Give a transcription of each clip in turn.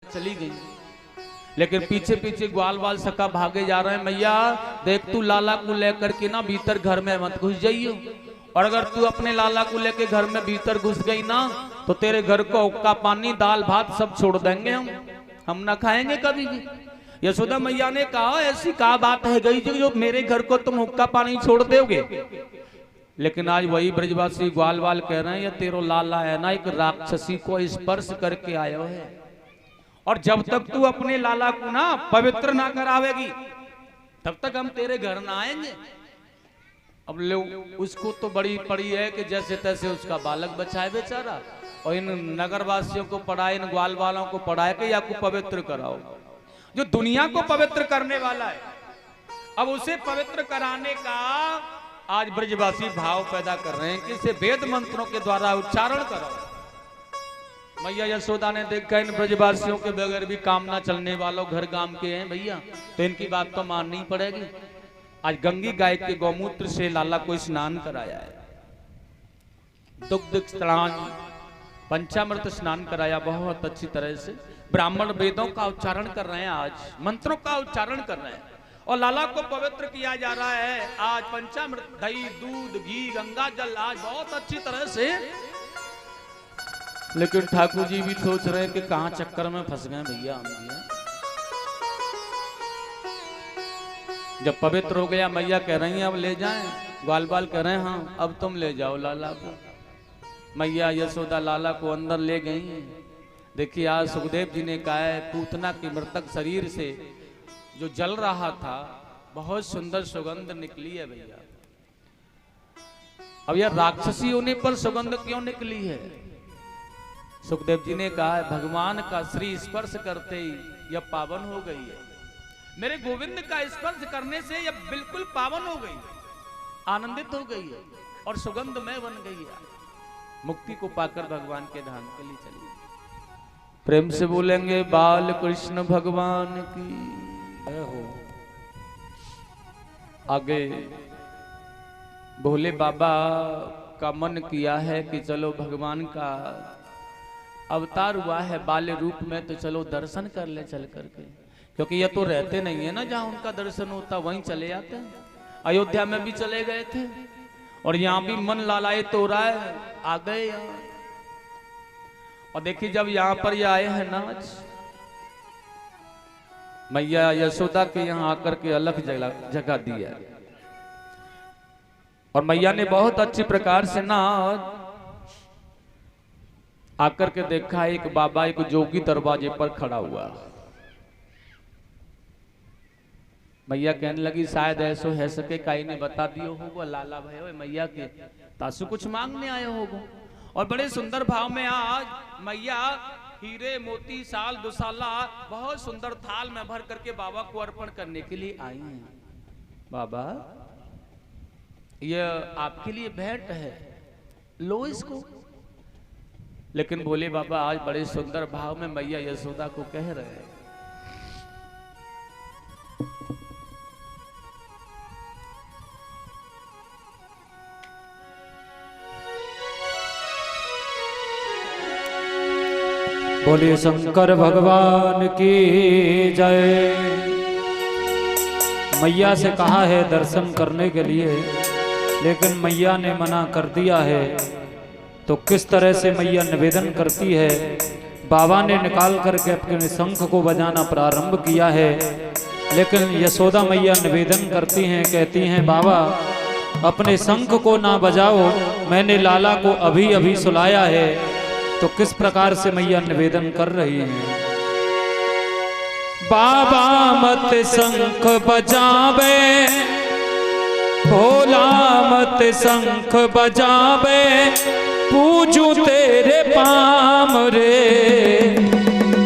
चली गई, लेकिन पीछे पीछे ग्वाल वाल सका भागे जा रहे हैं। मैया देख तू लाला को लेकर के ना भीतर घर में मत घुस जाइयो, और अगर तू अपने लाला को लेकर घर में भीतर घुस गई ना तो तेरे घर को हुक्का पानी दाल भात सब छोड़ देंगे, हम ना खाएंगे कभी भी। यशोदा मैया ने कहा ऐसी क्या बात है गई जो मेरे घर को तुम हुक्का पानी छोड़ दोगे। लेकिन आज वही ब्रजवासी ग्वाल वाल कह रहे हैं ये तेरो लाला है ना एक राक्षसी को स्पर्श करके आयो है, और जब तक तू अपने लाला को ना पवित्र ना करावेगी तब तक हम तेरे घर ना आएंगे। अब लोग उसको तो बड़ी पड़ी है कि जैसे तैसे उसका बालक बचाए बेचारा, और इन नगरवासियों को पढ़ाए, इन ग्वाल वालों को पढ़ाए कि या को पवित्र कराओ। जो दुनिया को पवित्र करने वाला है अब उसे पवित्र कराने का आज ब्रजवासी भाव पैदा कर रहे हैं कि इसे वेद मंत्रों के द्वारा उच्चारण करो। मैया यशोदा ने देखा इन ब्रजवासियों के बगैर भी काम ना चलने वालों घर गांव के हैं भैया, तो इनकी बात तो माननी पड़ेगी। आज गंगी गाय के गौमूत्र से लाला को स्नान कराया है, दुग्ध स्नान पंचामृत स्नान कराया बहुत अच्छी तरह से। ब्राह्मण वेदों का उच्चारण कर रहे हैं, आज मंत्रों का उच्चारण कर रहे हैं, और लाला को पवित्र किया जा रहा है। आज पंचामृत दही दूध घी गंगा जल आज बहुत अच्छी तरह से। लेकिन ठाकुर जी भी सोच रहे हैं कि कहां चक्कर में फंस गए भैया हम। जब पवित्र हो गया मैया कह रही हैं अब ले जाएं, ग्वाल बाल कह रहे हैं हाँ अब तुम ले जाओ लाला को। मैया यशोदा लाला को अंदर ले गई। देखिए आज सुखदेव जी ने कहा है पूतना के मृतक शरीर से जो जल रहा था बहुत सुंदर सुगंध निकली है भैया। अब यह राक्षसी होने पर सुगंध क्यों निकली है? सुखदेव जी ने कहा है भगवान का श्री स्पर्श करते ही यह पावन हो गई है। मेरे गोविंद का स्पर्श करने से यह बिल्कुल पावन हो गई, आनंदित हो गई है और सुगंधमय बन गई है। मुक्ति को पाकर भगवान के धाम के लिए चली। प्रेम से बोलेंगे बाल कृष्ण भगवान की हो। आगे भोले बाबा का मन किया है कि चलो भगवान का अवतार हुआ है बाल रूप में, तो चलो दर्शन कर ले चल करके, क्योंकि ये तो रहते नहीं है ना जहां उनका दर्शन होता वहीं चले जाते हैं। अयोध्या में भी चले गए थे और यहाँ भी मन लालायित हो रहा है, आ गए यहाँ। और देखिए जब यहाँ पर ये आए हैं ना मैया यशोदा के यहाँ आकर के अलग जगह दिया, और मैया ने बहुत अच्छी प्रकार से ना आकर के देखा एक बाबा एक जोगी दरवाजे पर खड़ा हुआ। मैया कहने लगी शायद ऐसो है सके काई ने बता दियो होगा लाला भाई मैया के तासु कुछ मांगने आए होगो। और बड़े सुंदर भाव में आज मैया हीरे मोती साल दुसाला बहुत सुंदर थाल में भर करके बाबा को अर्पण करने के लिए आई हैं। बाबा यह आपके लिए भेंट है, लो इसको। लेकिन बोले बाबा आज बड़े सुंदर भाव में मैया यशोदा को कह रहे हैं बोलिए शंकर भगवान की जय। मैया से कहा है दर्शन करने के लिए, लेकिन मैया ने मना कर दिया है। तो किस तरह से मैया निवेदन करती है, बाबा ने निकाल करके अपने शंख को बजाना प्रारंभ किया है, लेकिन यशोदा मैया निवेदन करती हैं, कहती हैं बाबा अपने शंख को ना बजाओ, मैंने लाला को अभी अभी सुलाया है। तो किस प्रकार से मैया निवेदन कर रही हैं, बाबा मत शंख बजावे, भोला मत शंख बजावे, पूजू तेरे पाम रे,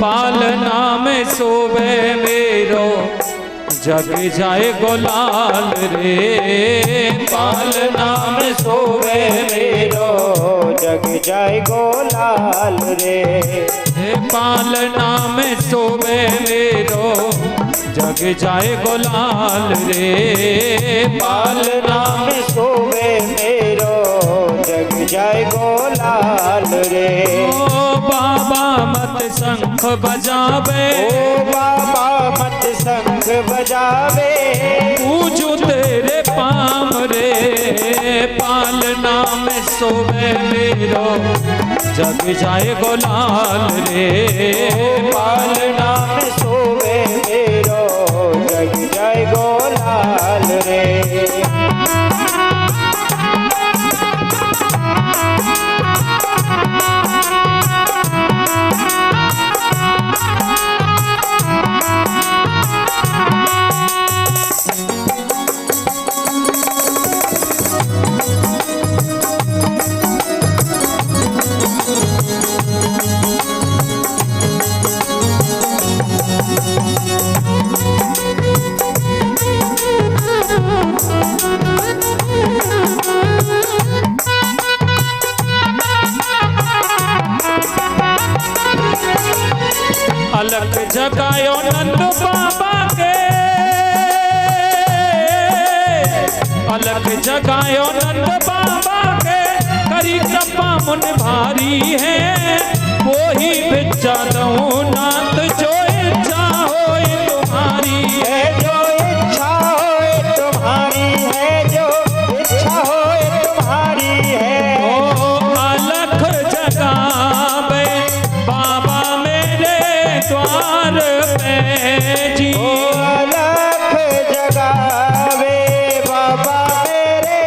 पालना में सोवे मेरो जग जाए गोलाल रे, पालना में सोवे मेरो जग जाए गोलाल रे, पालना में सोवे मेरो जग जाए गोलाल रे, पालना में सोवे मेरो जग जाए गोलाल रे। ओ बाबा मत शंख बजावे, ओ बाबा मत शंख बजावे, पूजू तेरे पाम रे, पालना में सोवे मेरो, जग जाए गोलाल रे, पालना में सोवे मेरो, जग जाए गोलाल रे। अलग जगायो नंद बाबा के, अलग जगायो नंद बाबा के, करी कृपा मुन भारी है, वो ही बिचा दऊं नाथ जो इच्छा होए तुम्हारी है, जो इच्छा होए तुम्हारी है, जो इच्छा होए तुम्हारी है। ओ अलग जगावे बाबा मेरे द्वार पे जी, ओ अलख जगावे बाबा मेरे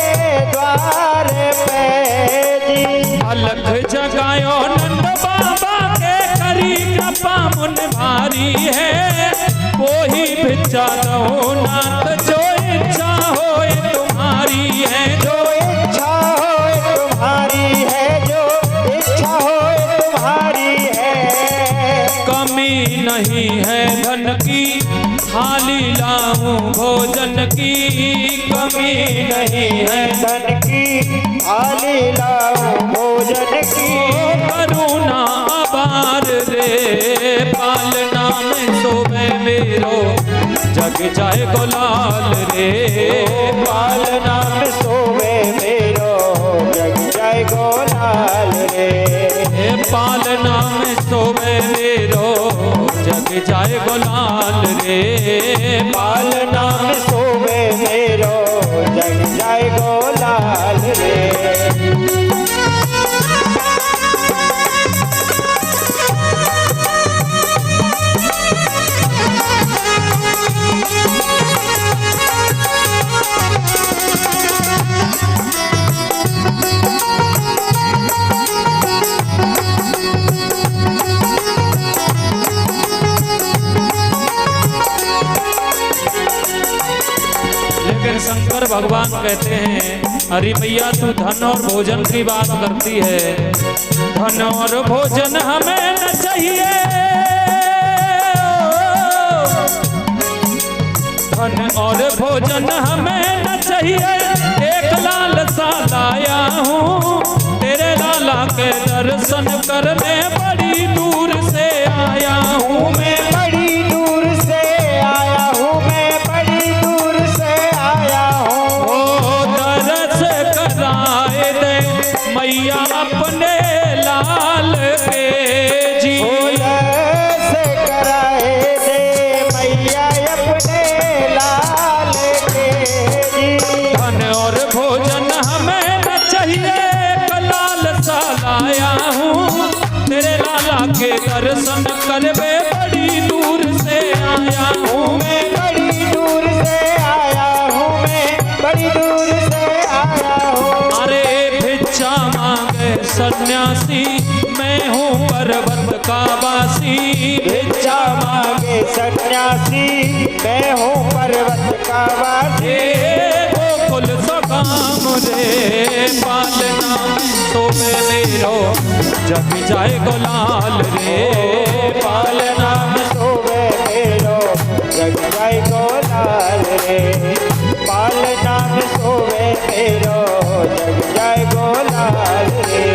द्वार पे जी, अलख जगायो नंद बाबा के, करी कृपा मुन भारी है, वो ही भिक्षा दो नाथ जो इच्छा होए तुम्हारी है, जो इच्छा होए तुम्हारी है, जो इच्छा होए तुम्हारी है। कमी नहीं है धन की, थाली लाऊं भोजन की, कमी नहीं है धन की थाली लाऊं भोजन की, करुणा अपार रे, पालना में सोवे मेरो, जग जाए गोलाल रे, पालना में सोवे मेरो, जग जाए गोलाल रे, पालना में सोवे मेरो, जग जाए गोलाल रे, पालना में सोवे मेरो, जग जाए गोलाल रे। लेकिन शंकर भगवान कहते हैं, अरे मैया तू धन और भोजन की बात करती है, धन और भोजन हमें न चाहिए, धन और भोजन हमें न चाहिए, एक लालसा लाया हूँ, तेरे लाला के दर्शन करने बड़ी दूर से आया हूँ मैं, बड़ी दूर से आया हूँ मैं, बड़ी दूर से आया हूँ। ओ दरस कराए दे मैया अपने लाल के जी, से कराए दे मैया अपने लाल के जी, धन और भोजन हमें न चाहिए, लाल सा लाया हूँ, तेरे लाला के दर्शन करवे बड़ी दूर से आया हूँ मैं, बड़ी दूर से आया हूँ मैं, बड़ी दूर से आया हूँ। अरे भिक्षा मांगे सन्यासी, मैं हूँ पर्वत का वासी, भिक्षा मांगे सन्यासी, मैं हूँ पर्वत का वासी, गोकुल सकाम रे, पालना सोवे मेरो, जग जाए गोलाल रे, पालना में सोवे मेरो, जग जाए गोलाल रे, पालना में सोवे मेरो, जग जाए गोलाल रे।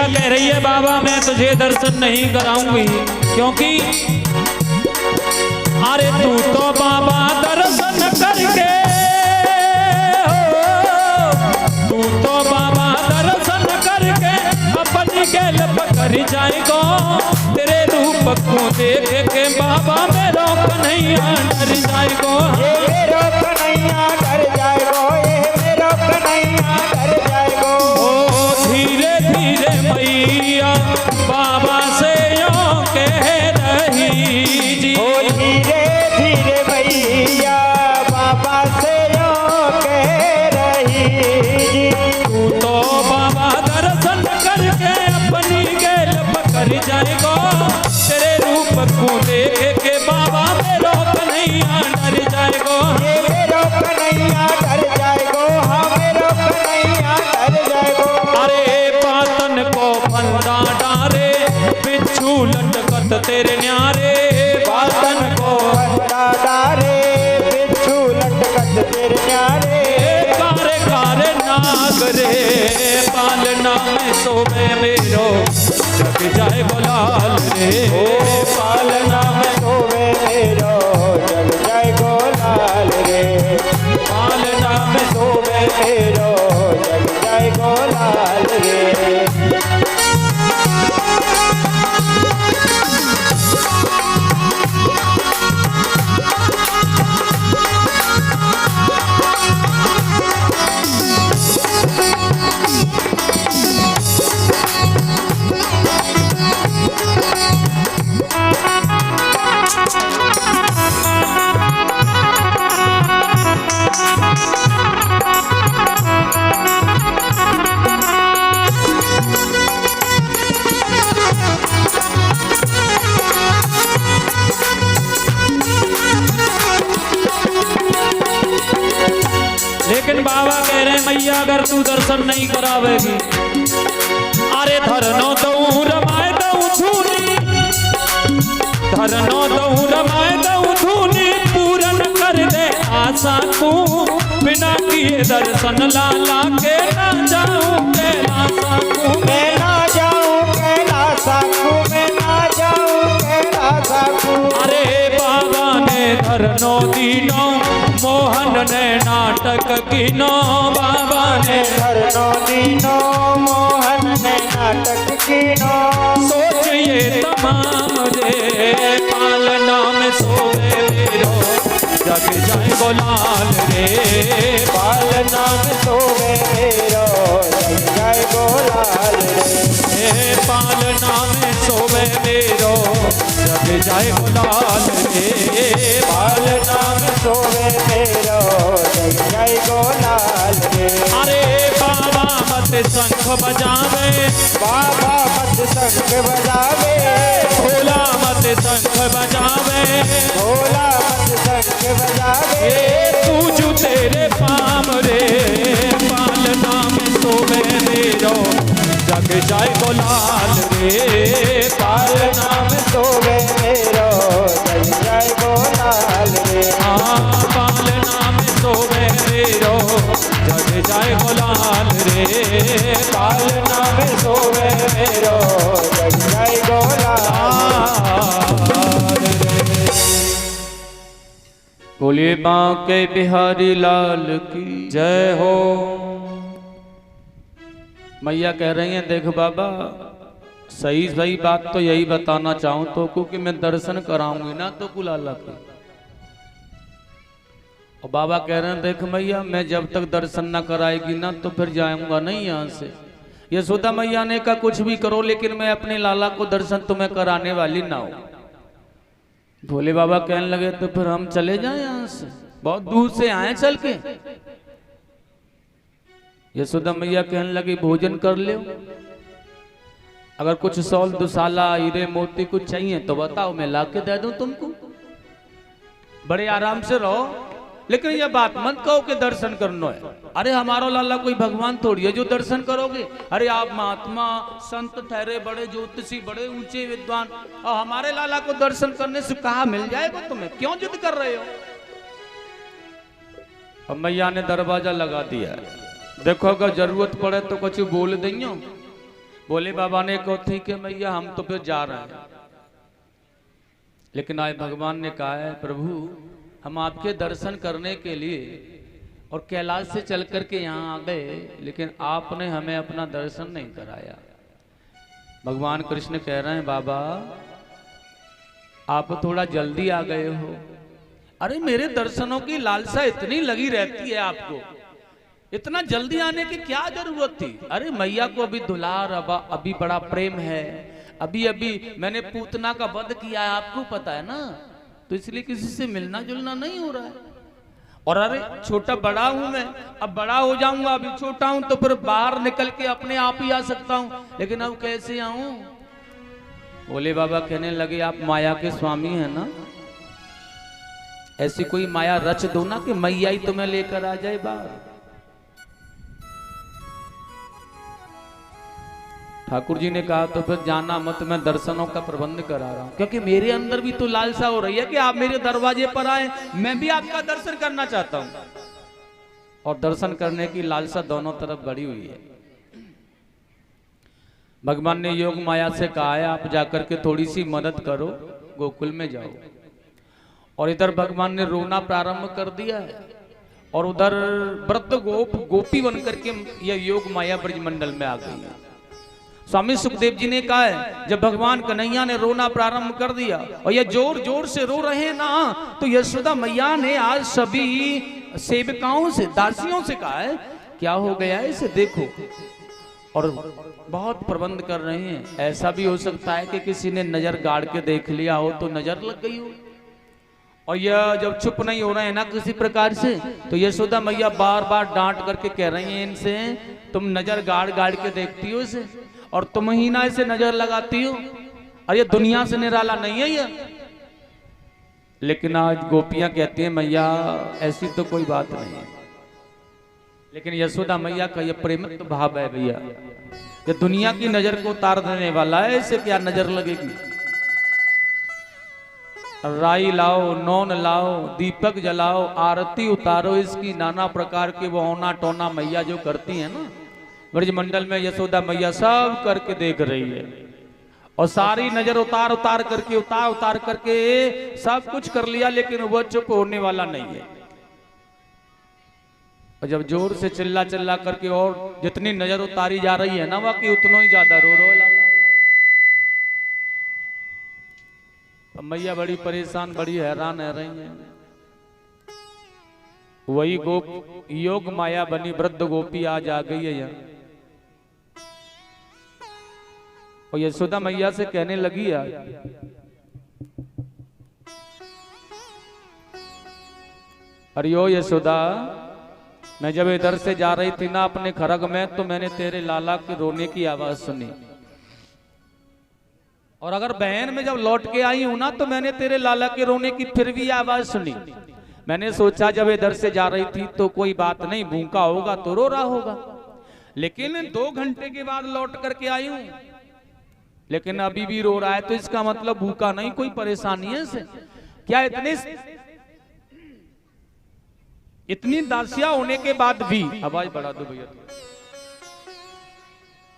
मैया कह रही है बाबा मैं तुझे दर्शन नहीं कराऊंगी, क्योंकि अरे तू तो बाबा दर्शन करके तू तो बाबा दर्शन करके अपनी गेल पकड़ जाएगा। तेरे रूप को देख के बाबा मेरो कन्हैया डर जाएगा। ये मेरो कन्हैया डर जाएगो, ये मेरो कन्हैया डर जाएगो। ओ धीरे धीरे मैया बाबा से यूं कह रही जी, ओ धीरे धीरे मैया बाबा से यूं कह रही जी। तू तो बाबा दर्शन करके अपनी गेल पकड़ जाएगा। तेरे रूप को देख के बाबा मेरो कन्हैया डर जाएगा। ये मेरो कन्हैया डर जाएगो, हाँ मेरो कन्हैया डर जाएगो। अरे पातन को फंदा डारे बिच्छू लटकत तेरे न्यारे, पातन को बंदा डारे बिच्छू लटकत तेरे न्यारे। कारे कारे नाग रे पालना में सोवे मेरो जग जाए बोलाल रे, पालना में सोवे मेरो जग जाएगो लाल रे। पालना में सोवे मेरो जग जाएगो लाल रे। लेकिन बाबा कह रहे मैया अगर तू दर्शन नहीं करावेगी, अरे धरनो दऊ रमाए दऊ धूनी, धरनो दऊ रमाए दऊ धूनी, पूरन कर दे आशा को। बिना किए दर्शन लाला के ना जाऊं कैलासा को। मैं ना जाऊं कैलासा को, मैं ना जाऊं कैलासा को। अरे बाबा ने धरनो दीनो मोहन ने नाटक कीनो, बाबा ने धरनो दीनो मोहन ने नाटक कीनो। सोचिए तमाम रे पालना में सोवे मेरो जग जाए गोलाल रे, पालना में सोवे मेरो जग जाएगो लाल रे। पालना में सोवे मेरो जग जाए गोलाल रे, पालना में सोवे मेरो जग जाएगो लाल रे। अरे बाबा मत शंख बजावे, बाबा मत शंख बजावे, भोला मत शंख बजावे, भोला मत शंख बजावे। पूजू तेरे पाम रे पालना में सोवे मेरो जग जाए गोलाल रे, पालना में सोवे मेरो जग जाएगो लाल रे। पालना में सोवे मेरो जग जाए गोलाल रे, पालना में सोवे मेरो जग जाएगो लाल रे। बोलिए बांके बिहारी लाल की जय हो। मैया कह रही हैं देख बाबा सही सही बात तो यही बताना चाहूं तो क्योंकि मैं दर्शन कराऊंगी ना तो कुलाला के। और बाबा कह रहे हैं देख मैया मैं जब तक दर्शन ना कराएगी ना तो फिर जाऊंगा नहीं यहाँ से। यशोदा मैया ने कहा कुछ भी करो लेकिन मैं अपने लाला को दर्शन तुम्हें कराने वाली ना हो। भोले बाबा कहने लगे तो फिर हम चले जाएं यहाँ से, बहुत दूर से आए चल के। यशोदा मैया कहने लगी भोजन कर ले, अगर कुछ सौल दुसाला हीरे मोती कुछ चाहिए तो बताओ मैं ला के दे दूं तुमको। बड़े आराम से रहो, लेकिन ये बात मत कहो कि दर्शन करना है। अरे हमारा लाला कोई भगवान थोड़ी है जो दर्शन करोगे। अरे आप महात्मा संत ठहरे, बड़े ज्योतिषी, बड़े ऊंचे विद्वान, और हमारे लाला को दर्शन करने से कहा मिल जाएगा तुम्हें, क्यों जिद कर रहे हो। अब मैया ने दरवाजा लगा दिया है, देखो अगर जरूरत पड़े तो कुछ बोल देंगे। बोले बाबा ने कहा ठीक है मैया हम तो फिर जा रहे हैं। लेकिन आज भगवान ने कहा है प्रभु हम आपके दर्शन करने के लिए और कैलाश से चल करके यहाँ आ गए, लेकिन आपने हमें अपना दर्शन नहीं कराया। भगवान कृष्ण कह रहे हैं बाबा आप थोड़ा जल्दी आ गए हो। अरे मेरे दर्शनों की लालसा इतनी लगी रहती है आपको, इतना जल्दी आने की क्या जरूरत थी? अरे मैया को अभी दुलार अभी बड़ा प्रेम है, अभी अभी मैंने पूतना का वध किया है, आपको पता है ना, तो इसलिए किसी से मिलना जुलना नहीं हो रहा है। और अरे छोटा बड़ा हूं मैं, अब बड़ा हो जाऊंगा, अभी छोटा हूं तो फिर बाहर निकल के अपने आप ही आ सकता हूं, लेकिन अब कैसे आऊं? बोले बाबा कहने लगे आप माया के स्वामी हैं ना, ऐसी कोई माया रच दो ना कि मैया ही तुम्हें लेकर आ जाए बाहर। ठाकुर जी ने कहा तो फिर जाना मत, मैं दर्शनों का प्रबंध करा रहा हूं, क्योंकि मेरे अंदर भी तो लालसा हो रही है कि आप मेरे दरवाजे पर आए, मैं भी आपका दर्शन करना चाहता हूं। और दर्शन करने की लालसा दोनों तरफ बढ़ी हुई है। भगवान ने योग माया से कहा है आप जाकर के थोड़ी सी मदद करो, गोकुल में जाओ। और इधर भगवान ने रोना प्रारंभ कर दिया है, और उधर वृद्ध गोपी बनकर के यह योग माया ब्रजमंडल में आ गई है। स्वामी सुखदेव जी ने कहा है जब भगवान कन्हैया ने रोना प्रारंभ कर दिया और ये जोर जोर से रो रहे ना, तो यशोदा मैया ने आज सभी सेविकाओं से दासियों से कहा है क्या हो गया है इसे देखो, और बहुत प्रबंध कर रहे हैं। ऐसा भी हो सकता है कि किसी ने नजर गाड़ के देख लिया हो तो नजर लग गई हो, और यह जब चुप नहीं हो रहे हैं ना किसी प्रकार से, तो यशोदा मैया बार बार डांट करके कह रही हैं इनसे तुम नजर गाड़ गाड़ के देखती हो इसे, और तुम ही ना इसे नजर लगाती हो, और ये दुनिया से निराला नहीं है ये। लेकिन आज गोपियां कहती हैं मैया ऐसी तो कोई बात नहीं है। लेकिन यशोदा मैया का ये प्रेमित भाव है भैया, ये दुनिया की नजर को उतार देने वाला है, इसे क्या नजर लगेगी। राई लाओ, नौन लाओ, दीपक जलाओ, आरती उतारो इसकी, नाना प्रकार के वो औना टोना मैया जो करती है ना ब्रजमंडल में, यशोदा मैया सब करके देख रही है, और सारी नजर उतार उतार करके सब कुछ कर लिया, लेकिन वह चुप होने वाला नहीं है। और जब जोर से चिल्ला चिल्ला करके और जितनी नजर उतारी जा रही है ना वाकई उतना ही ज्यादा रो रो लाला। मैया बड़ी परेशान बड़ी हैरान है रही है। वही योग माया बनी वृद्ध गोपी आज आ गई है यहाँ, और यशोदा मैया से कहने लगी यार अरे ओ यशोदा, मैं जब इधर से जा रही थी ना अपने खरग में, तो मैंने तेरे लाला के रोने की आवाज सुनी, और अगर बहन में जब लौट के आई हूं ना तो मैंने तेरे लाला के रोने की फिर भी आवाज सुनी। मैंने सोचा जब इधर से जा रही थी तो कोई बात नहीं, भूखा होगा तो रो रहा होगा, लेकिन 2 घंटे के बाद लौट करके आई हूं, लेकिन अभी भी रो रहा है, तो इसका मतलब भूखा नहीं, कोई परेशानी है इसे। क्या इतनी दासियां होने के बाद भी, आवाज बढ़ा दो भैया,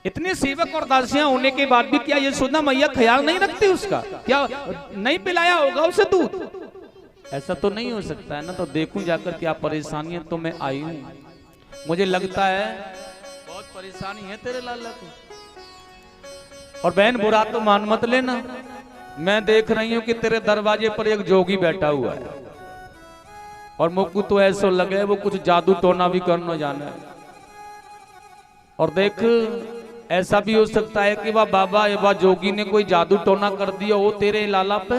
इतने सेवक और दासियां होने के बाद भी क्या यशोदा मैया ख्याल नहीं रखती उसका? क्या नहीं पिलाया होगा उसे दूध? ऐसा तो नहीं हो सकता है ना। तो देखूं जाकर क्या परेशानियां तो मैं आई हूं, मुझे लगता है बहुत परेशानी है तेरे लाला को। और बहन बुरा तो मान मत लेना, मैं देख रही हूं कि तेरे दरवाजे पर एक जोगी बैठा हुआ है, और मुझको तो ऐसा लगे वो कुछ जादू टोना भी करना जाना है। और देख ऐसा भी हो सकता है कि वह बाबा वह जोगी ने कोई जादू टोना कर दिया हो तेरे लाला पे।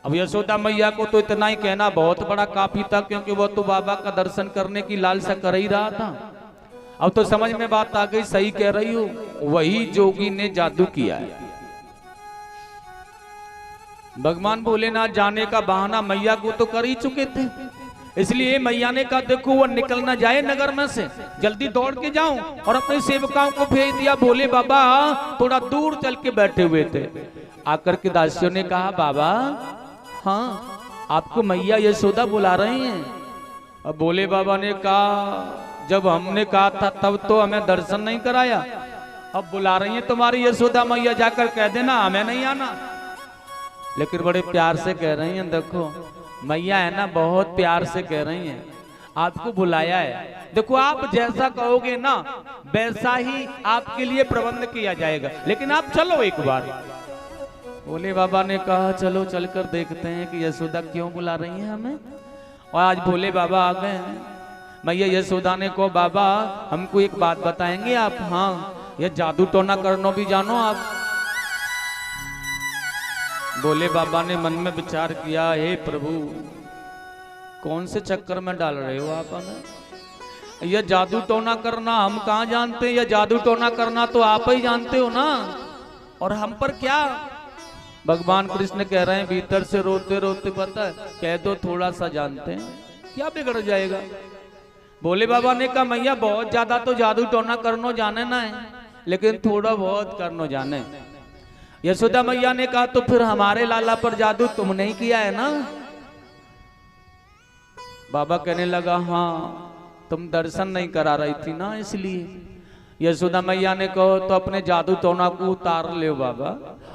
अब यशोदा मैया को तो इतना ही कहना बहुत बड़ा काफी था, क्योंकि वह तो बाबा का दर्शन करने की लालसा कर ही रहा था। अब तो समझ में बात आ गई, सही कह रही हो, वही जोगी ने जादू किया है। भगवान भोलेनाथ जाने का बहाना मैया को तो कर ही चुके थे, इसलिए मैया ने कहा देखो वो निकल ना जाए नगर में से, जल्दी दौड़ के जाऊं, और अपने सेवकाओं को भेज दिया। भोले बाबा थोड़ा दूर चल के बैठे हुए थे। आकर के दासियों ने कहा बाबा हाँ आपको मैया यशोदा बुला रही हैं। अब भोले बाबा ने कहा जब हमने कहा था तब तो हमें दर्शन नहीं कराया, अब बुला रही है तुम्हारी यशोदा मैया, जाकर कह देना हमें नहीं आना। लेकिन बड़े प्यार से कह रही हैं, देखो मैया है ना, बहुत प्यार से कह रही हैं आपको बुलाया है। देखो आप जैसा कहोगे ना वैसा ही आपके लिए प्रबंध किया जाएगा, लेकिन आप चलो एक बार। भोले बाबा ने कहा चलो चलकर देखते हैं कि यशोदा क्यों बुला रही है हमें। और आज भोले बाबा आ गए हैं। मैया यशोदा ने कहा बाबा हमको एक बात बताएंगे आप? हाँ, ये जादू टोना करना भी जानो आप? भोले बाबा ने मन में विचार किया, हे प्रभु कौन से चक्कर में डाल रहे हो आप हमें? यह जादू टोना करना हम कहाँ जानते हैं, यह जादू टोना करना तो आप ही जानते हो ना, और हम पर क्या? भगवान कृष्ण कह रहे हैं भीतर से रोते रोते, पता है कह दो थोड़ा सा जानते हैं, क्या बिगड़ जाएगा। भोले बाबा ने कहा मैया बहुत ज्यादा तो जादू टोना करनो जाने ना है, लेकिन थोड़ा बहुत करनो जाने। यशोदा मैया ने कहा तो फिर हमारे लाला पर जादू तुमने ही किया है ना? बाबा कहने लगा हाँ तुम दर्शन नहीं करा रही थी ना इसलिए। यशोदा मैया ने कहो तो अपने जादू टोना को उतार ले बाबा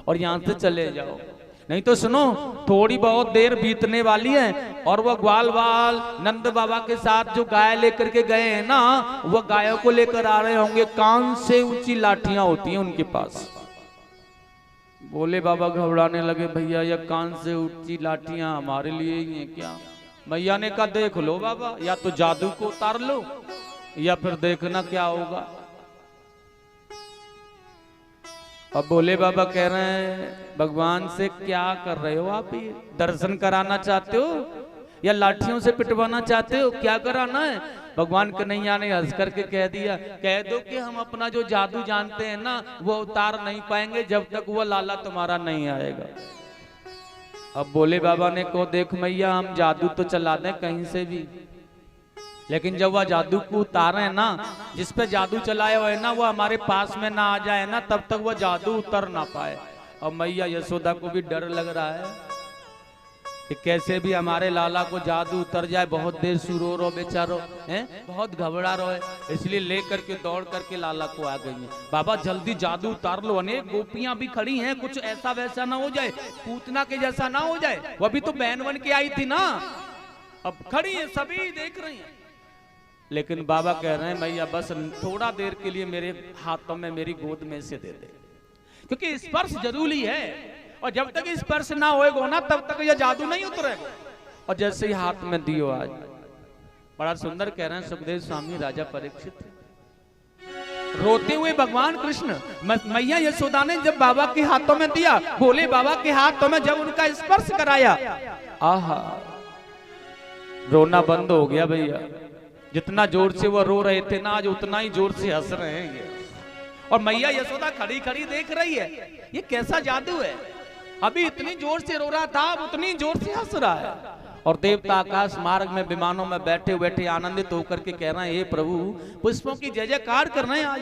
और यहाँ से चले जाओ, नहीं तो सुनो थोड़ी बहुत देर बीतने वाली है और वह ग्वाल वाल नंद बाबा के साथ जो गाय लेकर के गए हैं ना, वह गायों को लेकर आ रहे होंगे, कान से ऊंची लाठियां होती हैं उनके पास। भोले बाबा घबराने लगे, भैया यह कान से ऊंची लाठियां हमारे लिए ही हैं क्या? मैया ने कहा देख लो बाबा, या तो जादू को उतार लो या फिर देखना क्या होगा। अब भोले बाबा कह रहे हैं भगवान से क्या कर रहे हो आप? ये दर्शन कराना चाहते हो या लाठियों से पिटवाना चाहते हो? क्या कराना है? भगवान कन्हैया ने हंस करके कह दिया, कह दो कि हम अपना जो जादू जानते हैं ना वो उतार नहीं पाएंगे जब तक वो लाला तुम्हारा नहीं आएगा। अब भोले बाबा ने कहो देख मैया हम जादू तो चला दें कहीं से भी, लेकिन जब वह जादू को उतारे ना, जिस पे जादू चलाया हुआ है ना वो हमारे पास में ना आ जाए ना, तब तक वह जादू उतर ना पाए। और मैया यशोदा को भी डर लग रहा है कि कैसे भी हमारे लाला को जादू उतर जाए। बहुत देर सुरो रो बेचारो हैं, बहुत घबरा रहो है, इसलिए लेकर के दौड़ करके लाला को आ गई है। बाबा जल्दी जादू उतार लो, अनेक गोपियां भी खड़ी हैं, कुछ ऐसा वैसा ना हो जाए, पूतना के जैसा ना हो जाए। वो भी तो बहन बन के आई थी ना, अब खड़ी है सभी देख रही हैं। लेकिन बाबा कह रहे हैं मैया बस थोड़ा देर के लिए मेरे हाथों में मेरी गोद में से दे दे, क्योंकि स्पर्श जरूरी है, और जब तक स्पर्श ना होएगा ना तब तक यह जादू नहीं उतरेगा। और जैसे ही हाथ में दियो, आज बड़ा सुंदर कह रहे हैं सुखदेव स्वामी राजा परीक्षित, रोते हुए भगवान कृष्ण मैया यशोदा ने जब बाबा के हाथों में दिया, भोले बाबा के हाथों में जब उनका स्पर्श कराया, आहा रोना बंद हो गया भैया। जितना जोर से वो रो रहे थे ना, आज उतना ही जोर से हंस रहे हैं ये। और मैया यशोदा खड़ी खड़ी देख रही है, ये कैसा जादू है, अभी इतनी जोर से रो रहा था अब उतनी जोर से हंस रहा है। और देवता आकाश मार्ग में विमानों में बैठे बैठे आनंदित होकर के कह रहे हैं हे प्रभु पुष्पों की जय जयकार कर रहे हैं आज।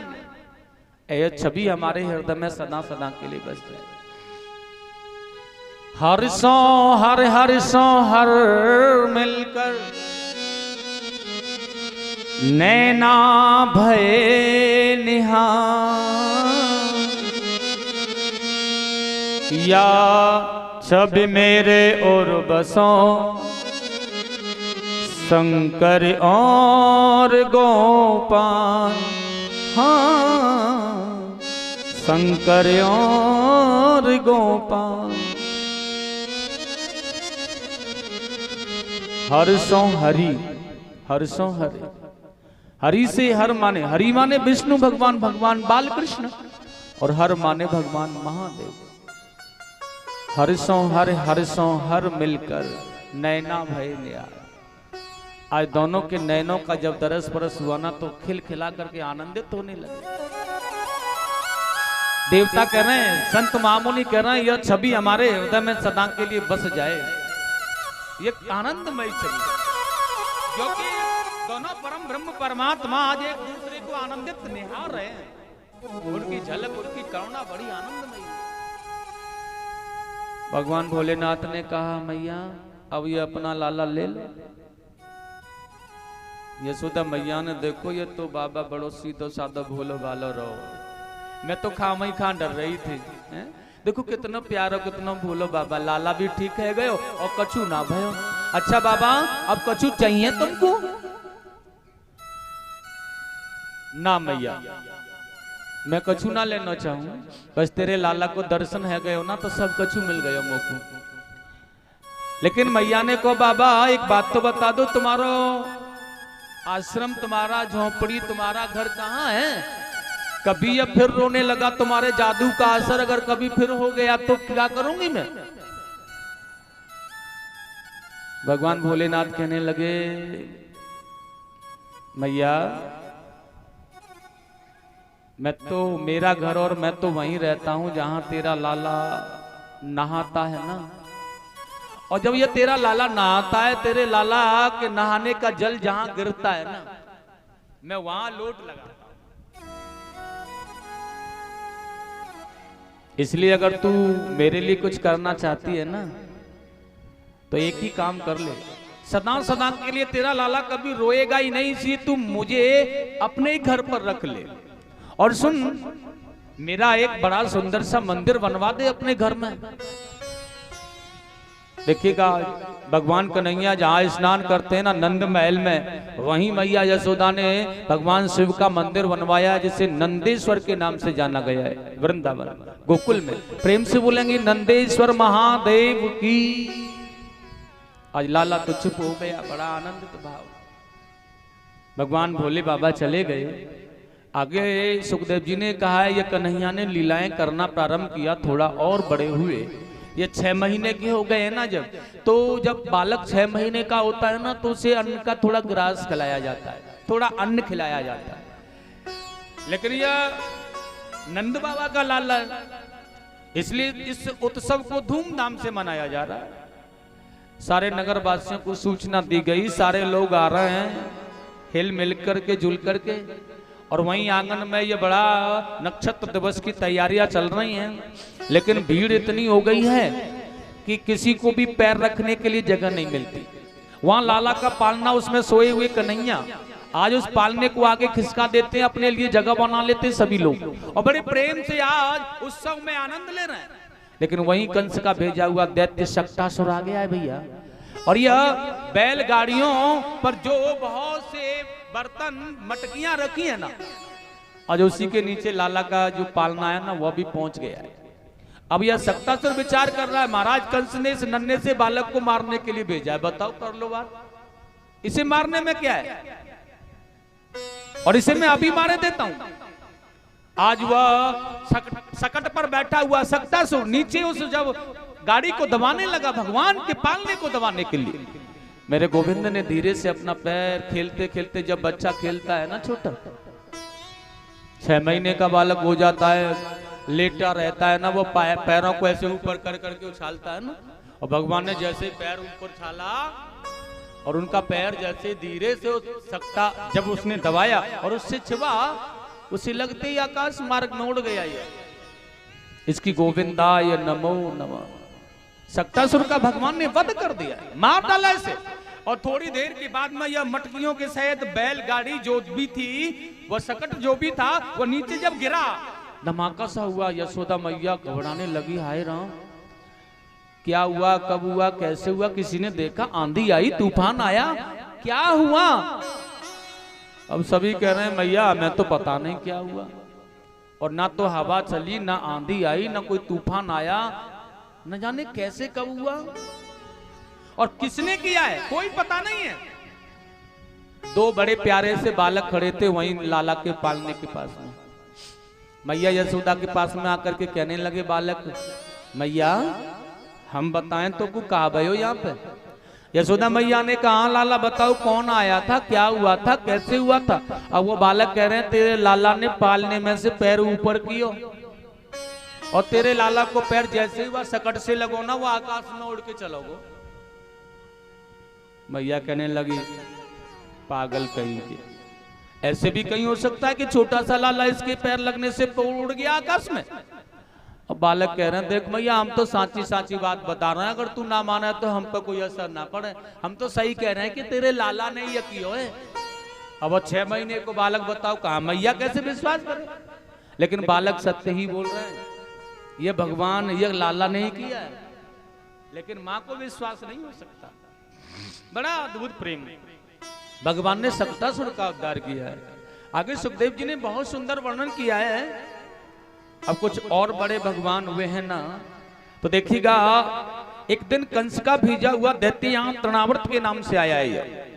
यह छवि हमारे हृदय में सदा सदा के लिए बस जाए। हर्षों हर हर्षों हर मिलकर नैना भये निहार, या छवि मेरे और बसों शंकर और गोपाल, हाँ शंकर और गोपाल। हर्षों हरि, हर्षों हरि, हरि से हर माने, हरि माने विष्णु भगवान, भगवान बाल कृष्ण, और हर माने भगवान महादेव। हर्षों हर हर्षों हर मिलकर नैना भय निहार। आज दोनों के नैनों का जब दरस परस हुआ ना तो खिलखिला करके आनंदित होने लगे। देवता कह रहे हैं, संत महामुनि कह रहे हैं यह छवि हमारे हृदय में सदा के लिए बस जाए। ये आनंदमय छवि, क्योंकि दोनों परम ब्रह्म परमात्मा आज एक दूसरे को आनंदित निहार रहे हैं। उनकी झलक उनकी करुणा बड़ी आनंदमयी है। भगवान भोलेनाथ ने कहा मैया अब ये अपना लाला ले लो। यशोदा मैया ने देखो ये तो बाबा बड़ो सीधो साधो भोलो भालो रहो, मैं तो खाम ही खां डर रही थी हैं? देखो कितना प्यारो कितना भूलो बाबा, लाला भी ठीक है गयो और कछु ना भयो। अच्छा बाबा अब कछु चाहिए तुमको? ना मैया मैं कछु ना लेना चाहूं, बस तेरे लाला को दर्शन है गयो ना तो सब कछु मिल गयो मोको। लेकिन मैया ने कहो बाबा एक बात तो बता दो, तुम्हारो आश्रम तुम्हारा झोंपड़ी तुम्हारा घर कहाँ है? कभी अब फिर रोने लगा तुम्हारे जादू का असर अगर कभी फिर हो गया तो क्या करूंगी मैं? भगवान भोलेनाथ कहने लगे मैया मैं तो मेरा घर और मैं तो वहीं रहता हूं जहां तेरा लाला नहाता है ना, और जब ये तेरा लाला नहाता है तेरे लाला के नहाने का जल जहां गिरता है ना मैं वहां लोट लगाता हूं। इसलिए अगर तू मेरे लिए कुछ करना चाहती है ना तो एक ही काम कर ले, सदा सदा के लिए तेरा लाला कभी रोएगा ही नहीं, इसलिए तू मुझे अपने ही घर पर रख ले। और सुन मेरा एक बड़ा सुंदर सा मंदिर बनवा दे अपने घर में। देखिएगा भगवान कन्हैया जहाँ स्नान करते हैं ना नंद महल में, वहीं मैया यशोदा ने भगवान शिव का मंदिर बनवाया जिसे नंदेश्वर के नाम से जाना गया है वृंदावन गोकुल में। प्रेम से बोलेंगे नंदेश्वर महादेव की। आज लाला तो चुप हो गया, बड़ा आनंदित भाव। भगवान भोले बाबा चले गए। आगे सुखदेव जी ने कहा है ये कन्हैया ने लीलाएं करना प्रारंभ किया, थोड़ा और बड़े हुए, ये 6 महीने के हो गए ना जब, तो जब बालक 6 महीने का होता है ना तो उसे अन्न का थोड़ा ग्रास खिलाया जाता है, थोड़ा अन्न खिलाया जाता है। लेकिन यह नंद बाबा का लाला है, इसलिए इस उत्सव को धूमधाम से मनाया जा रहा है। सारे नगर वासियों को सूचना दी गई, सारे लोग आ रहे हैं हिल मिल करके जुल करके, और वहीं आंगन में ये बड़ा नक्षत्र दिवस की तैयारियां चल रही हैं। लेकिन भीड़ इतनी हो गई है कि किसी को भी पैर रखने के लिए जगह नहीं मिलती। वहां लाला का पालना, उसमें सोए हुए कन्हैया, आज उस पालने को आगे खिसका देते हैं, अपने लिए जगह बना लेते हैं सभी लोग, और बड़े प्रेम से आज उत्सव में आनंद ले रहे हैं। लेकिन वहीं कंस का भेजा हुआ दैत्य शक्टासुर आ गया है भैया, और यह बैलगाड़ियों पर जो बहुत से बर्तन मटकियां रखी है ना, आज उसी के नीचे लाला का जो पालना है ना वह भी पहुंच गया है। अब यह शक्टासुर विचार कर रहा है महाराज कंस ने इस नन्हे से बालक को मारने के लिए भेजा है, बताओ कर लो बात, इसे मारने में क्या है, और इसे मैं अभी मारे देता हूं। आज वह सकट पर बैठा हुआ शक्टासुर नीचे उस जब गाड़ी को दबाने लगा, भगवान के पालने को दबाने के लिए, मेरे गोविंद ने धीरे से अपना पैर, खेलते खेलते जब बच्चा खेलता है ना छोटा, 6 महीने का बालक हो जाता है, लेटा रहता है ना, वो पैरों को ऐसे ऊपर कर करके उछालता है ना, और भगवान ने जैसे पैर ऊपर छाला और उनका पैर जैसे धीरे से सकता जब उसने दबाया और उससे छिपा, उसे लगते ही आकाश मार्ग में उड़ गया। ये इसकी गोविंदाय नमो नमः, शक्टासुर का भगवान ने वध कर दिया, मार डाला इसे। और थोड़ी देर के बाद में यह मटकियों के सहित बैलगाड़ी जो भी थी, वह सकट जो भी था, वह नीचे जब गिरा, धमाका सा हुआ। यशोदा मैया घबराने लगी, हाय राम क्या हुआ, कब हुआ, कैसे हुआ, किसी ने देखा, आंधी आई, तूफान आया, क्या हुआ? अब सभी कह रहे हैं मैया हमें तो पता नहीं क्या हुआ, और ना तो हवा चली, ना आंधी आई, ना कोई तूफान आया, न जाने कैसे कब हुआ और किसने किया है कोई पता नहीं है। 2 बड़े प्यारे से बालक खड़े थे वहीं लाला के पालने के पास में। मैया यशोदा के पास में आकर के कहने लगे बालक, मैया हम बताएं तो को कहा भयो यहाँ पे? यशोदा मैया ने कहा लाला बताओ कौन आया था, क्या हुआ था, कैसे हुआ था? अब वो बालक कह रहे हैं तेरे लाला ने पालने में से पैर ऊपर कियो, और तेरे लाला को पैर जैसे हुआ सकट से लगो ना वो आकाश में उड़ के चलोगो। मैया कहने लगी पागल कहीं के, ऐसे भी कहीं हो सकता है कि छोटा सा लाला इसके पैर लगने से उड़ गया आकाश में। अब बालक कह रहे हैं देख मैया हम तो साची साची बात बता रहे हैं, अगर तू ना माने तो हम पे कोई असर ना पड़े, हम तो सही कह रहे हैं कि तेरे लाला ने ये किया है। अब 6 महीने को बालक बताओ कहा मैया कैसे विश्वास करे? लेकिन बालक सत्य ही बोल रहे हैं, ये भगवान ये लाला नहीं किया है, लेकिन माँ को विश्वास नहीं हो सकता। बड़ा अद्भुत प्रेम भगवान ने सप्तासुर का उद्धार किया है। आगे सुखदेव जी ने बहुत सुंदर वर्णन किया है। अब कुछ और बड़े भगवान हुए हैं ना, तो देखिएगा एक दिन कंस का भेजा हुआ दैत्य यहाँ तृणावर्त के नाम से आया है।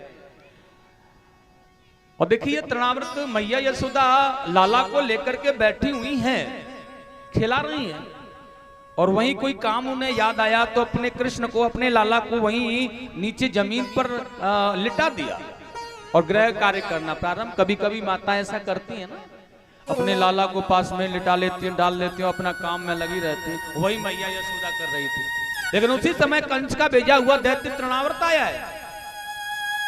और देखिए तृणावर्त मैया यशोदा लाला को लेकर के बैठी हुई हैं, खिला रही हैं, और वहीं कोई काम उन्हें याद आया तो अपने कृष्ण को अपने लाला को वहीं नीचे जमीन पर लिटा दिया और गृह कार्य करना प्रारंभ। कभी कभी माता ऐसा करती है ना, अपने लाला को पास में लिटा लेती हैं, डाल लेती हैं, अपना काम में लगी रहती हैं। वही मैया यशोदा कर रही थी। लेकिन उसी समय कंस का भेजा हुआ दैत्य तृणावर्त आया है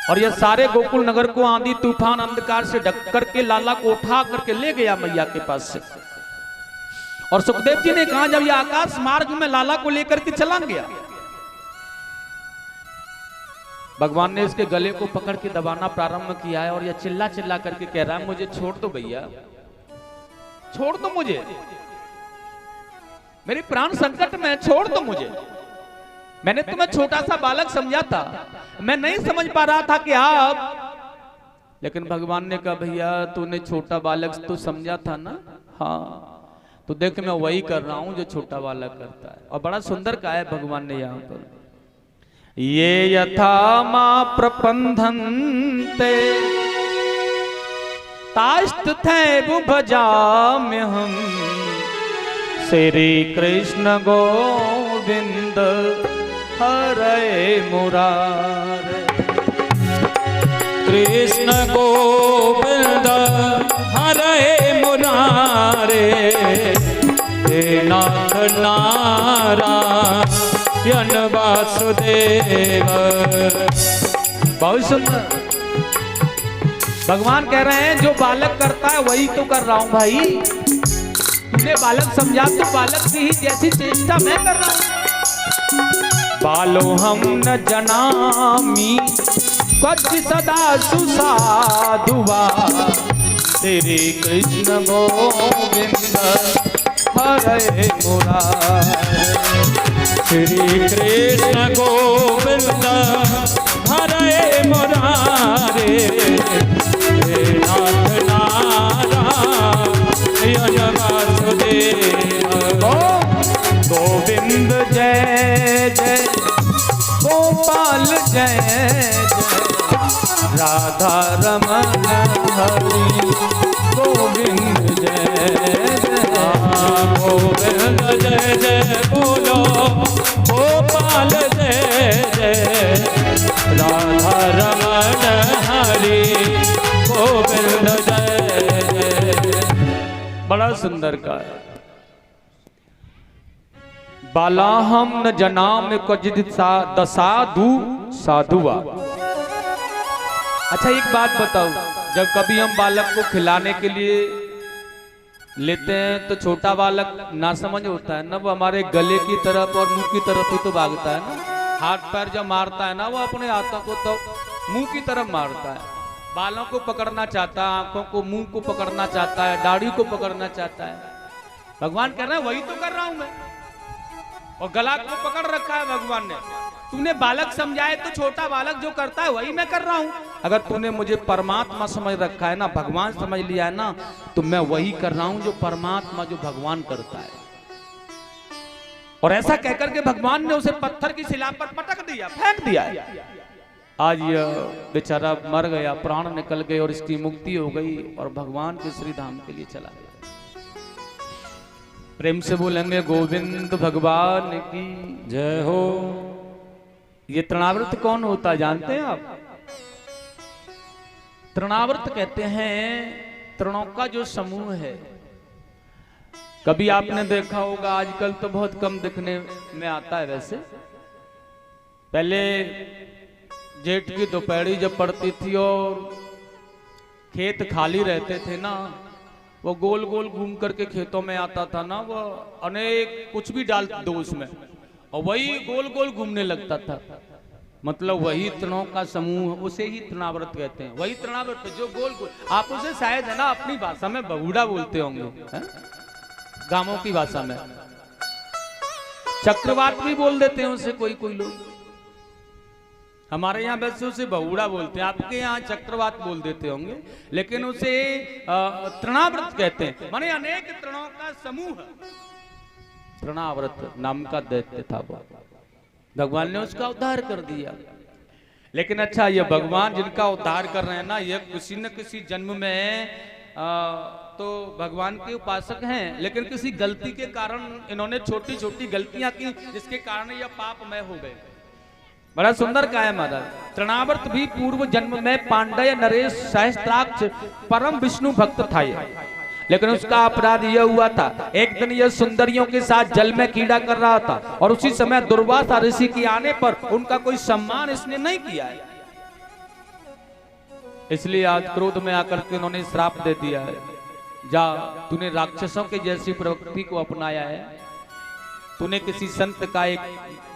और यह सारे गोकुल नगर को आंधी तूफान अंधकार से ढक करके लाला को उठा करके ले गया मैया के पास से। और सुखदेव जी ने कहा जब यह आकाश मार्ग में लाला को लेकर के चला गया, भगवान ने इसके गले को पकड़ के दबाना प्रारंभ किया है और यह चिल्ला चिल्ला करके कह रहा है मुझे छोड़ दो भैया, छोड़ दो मुझे, मेरी प्राण संकट में, छोड़ दो मुझे। मैंने तुम्हें छोटा सा बालक समझा था, मैं नहीं समझ पा रहा था कि आप, लेकिन भगवान ने कहा भैया तूने छोटा बालक तो समझा था ना, हाँ तो देख मैं वही कर रहा हूं जो छोटा बालक करता है। और बड़ा सुंदर कहा है भगवान ने यहाँ पर, ये यथा मां प्रपंधन्ते तास्त थे भजाम्य हम श्री कृष्ण गोविंद हरे मुरारे। कृष्ण गोविंद हरे मुरारे, हे नाथ नारायण वासुदेव। बहुत सुंदर भगवान कह रहे हैं जो बालक करता है वही तो कर रहा हूं भाई। तूने बालक समझा तो बालक की ही जैसी चेष्टा मैं कर रहा हूं। बालो हम न जनामी क्वच सदा सुसाधुवा तेरे कृष्ण गोविंद हरे मुरारे। श्री कृष्ण गोविंद हरे मुरारे, हे नाथ नारायण वासुदेव। गोविंद जय जय गोपाल जय जय राधा रमन हरि गोविंद जय जय। गोविंद जय जय बोलो गोपाल जय जय, राधा रमन हरि गोविंद जय जय। बड़ा सुंदर का है। बाला हम न जनाम क्वचित दसाधु साधुआ। अच्छा एक बात बताओ, जब कभी हम बालक को खिलाने के लिए लेते हैं तो छोटा बालक ना समझ होता है ना, वो हमारे गले की तरफ और मुंह की तरफ ही तो भागता है ना। हाथ पैर जब मारता है ना वो अपने हाथों को तो मुंह की तरफ मारता है, बालों को पकड़ना चाहता है, आंखों को मुंह को पकड़ना चाहता है, दाढ़ी को पकड़ना चाहता है। भगवान कह रहे हैं वही तो कर रहा हूं मैं, और गला को पकड़ रखा है भगवान ने। तूने बालक समझाए तो छोटा बालक जो करता है वही मैं कर रहा हूं। अगर तूने मुझे परमात्मा समझ रखा है ना, भगवान समझ लिया है ना, तो मैं वही कर रहा हूं जो परमात्मा जो भगवान करता है। और ऐसा कहकर के भगवान ने उसे पत्थर की शिला पर पटक दिया, फेंक दिया है। आज यह बेचारा मर गया, प्राण निकल गए और इसकी मुक्ति हो गई और भगवान के श्री धाम के लिए चला गया। प्रेम से बोलेंगे गोविंद भगवान की जय हो। ये तृणावर्त कौन होता है जानते हैं आप? तृणावर्त कहते हैं तृणों का जो समूह है। कभी आपने देखा होगा, आजकल तो बहुत कम दिखने में आता है। वैसे पहले जेठ की दोपहरी जब पड़ती थी और खेत खाली रहते थे ना, वो गोल गोल घूम करके खेतों में आता था ना, वो अनेक कुछ भी डाल दो उसमें और वही गोल गोल घूमने लगता था। मतलब वही तृणों का समूह, उसे ही तृणाव्रत कहते हैं। वही तृणाव्रत जो गोल गोल, आप उसे शायद है ना अपनी भाषा में बहुड़ा बोलते होंगे, गांवों की भाषा में चक्रवात भी बोल देते हैं उसे कोई कोई लोग। हमारे यहाँ वैसे उसे बहुड़ा बोलते हैं, आपके यहाँ चक्रवात बोल देते होंगे, लेकिन उसे तृणाव्रत कहते हैं। माने अनेक तृणों का समूह। तृणाव्रत नाम का दैत्य था वो, भगवान ने उसका उद्धार कर दिया। लेकिन अच्छा, ये भगवान जिनका उद्धार कर रहे हैं ना, ये किसी न किसी जन्म में तो भगवान के उपासक हैं, लेकिन किसी गलती के कारण इन्होंने छोटी छोटी गलतियां की, जिसके कारण यह पापमय हो गए। बड़ा सुंदर कहा है महाराज। तृणावर्त भी पूर्व जन्म में पांडेय नरेश सहस्त्राक्ष परम विष्णु भक्त था ये, लेकिन उसका अपराध यह हुआ था, एक दिन यह सुंदरियों के साथ जल में कीड़ा कर रहा था और उसी समय दुर्वासा ऋषि के आने पर उनका कोई सम्मान इसने नहीं किया है, इसलिए आज क्रोध में आकर के उन्होंने श्राप दे दिया है। जा, तूने राक्षसों के जैसी प्रवृत्ति को अपनाया है, तूने किसी संत का, एक